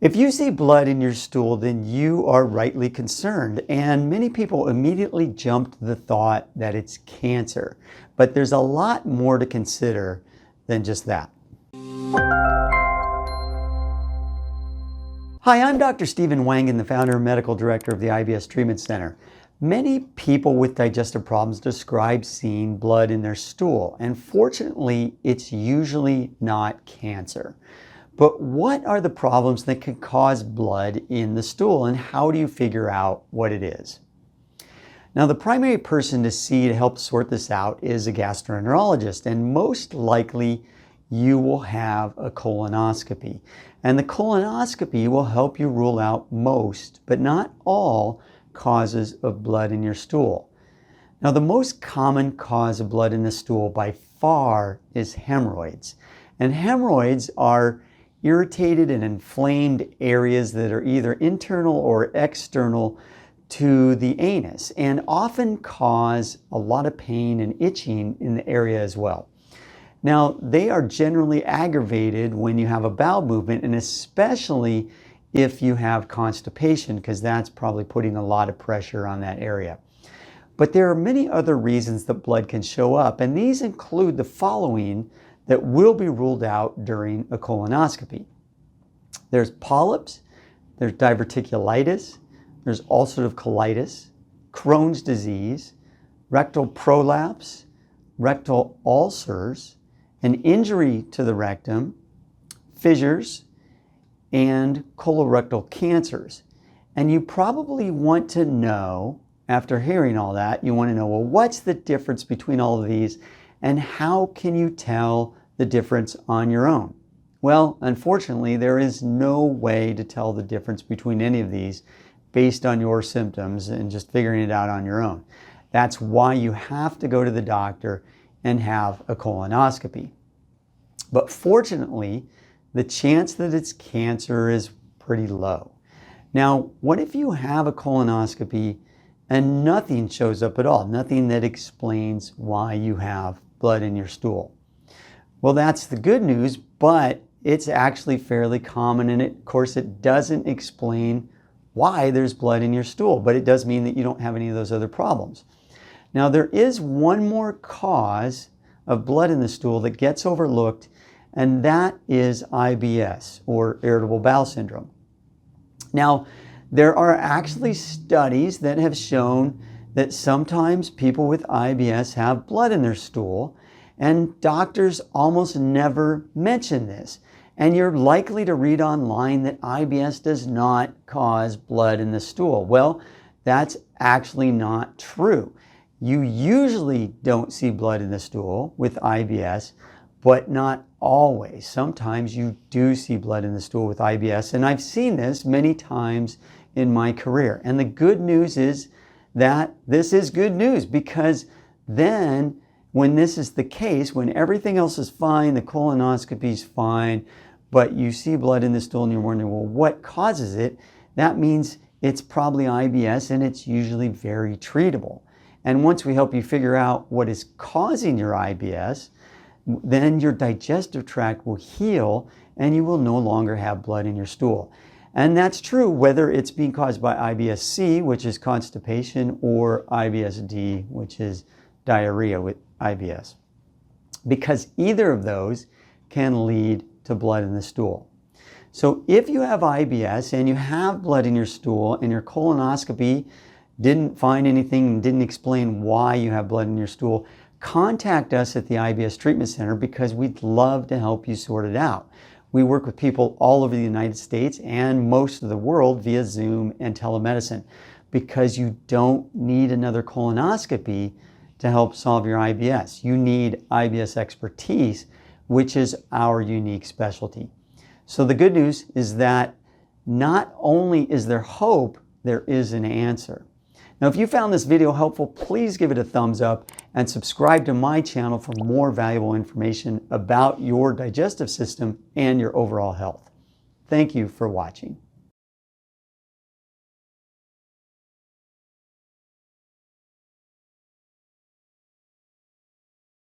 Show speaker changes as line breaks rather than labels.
If you see blood in your stool, then you are rightly concerned, and many people immediately jump to the thought that it's cancer. But there's a lot more to consider than just that. Hi, I'm Dr. Stephen Wangen, the founder and medical director of the IBS Treatment Center. Many people with digestive problems describe seeing blood in their stool, and fortunately, it's usually not cancer. But what are the problems that can cause blood in the stool, and how do you figure out what it is? Now, the primary person to see to help sort this out is a gastroenterologist, and most likely you will have a colonoscopy. And the colonoscopy will help you rule out most, but not all, causes of blood in your stool. Now, the most common cause of blood in the stool by far is hemorrhoids. And hemorrhoids are irritated and inflamed areas that are either internal or external to the anus and often cause a lot of pain and itching in the area as well. Now, they are generally aggravated when you have a bowel movement, and especially if you have constipation, because that's probably putting a lot of pressure on that area. But there are many other reasons that blood can show up, and these include the following that will be ruled out during a colonoscopy. There's polyps, there's diverticulitis, there's ulcerative colitis, Crohn's disease, rectal prolapse, rectal ulcers, an injury to the rectum, fissures, and colorectal cancers. And you probably want to know, after hearing all that, you want to know, well, what's the difference between all of these? And how can you tell the difference on your own? Well, unfortunately, there is no way to tell the difference between any of these based on your symptoms and just figuring it out on your own. That's why you have to go to the doctor and have a colonoscopy. But fortunately, the chance that it's cancer is pretty low. Now, what if you have a colonoscopy and nothing shows up at all? Nothing that explains why you have blood in your stool. Well, that's the good news, but it's actually fairly common, and of course it doesn't explain why there's blood in your stool, but it does mean that you don't have any of those other problems. Now, there is one more cause of blood in the stool that gets overlooked, and that is IBS, or irritable bowel syndrome. Now, there are actually studies that have shown that sometimes people with IBS have blood in their stool, and doctors almost never mention this. And you're likely to read online that IBS does not cause blood in the stool. Well, that's actually not true. You usually don't see blood in the stool with IBS, but not always. Sometimes you do see blood in the stool with IBS, and I've seen this many times in my career. And the good news is that this is good news, because then when this is the case, when everything else is fine, the colonoscopy is fine, but you see blood in the stool and you're wondering, well, what causes it? That means it's probably IBS, and it's usually very treatable. And once we help you figure out what is causing your IBS, then your digestive tract will heal and you will no longer have blood in your stool. And that's true whether it's being caused by IBS-C, which is constipation, or IBS-D, which is diarrhea with IBS. Because either of those can lead to blood in the stool. So if you have IBS and you have blood in your stool and your colonoscopy didn't find anything and didn't explain why you have blood in your stool, contact us at the IBS Treatment Center, because we'd love to help you sort it out. We work with people all over the United States and most of the world via Zoom and telemedicine, because you don't need another colonoscopy to help solve your IBS. You need IBS expertise, which is our unique specialty. So the good news is that not only is there hope, there is an answer. Now, if you found this video helpful, please give it a thumbs up and subscribe to my channel for more valuable information about your digestive system and your overall health. Thank you for watching.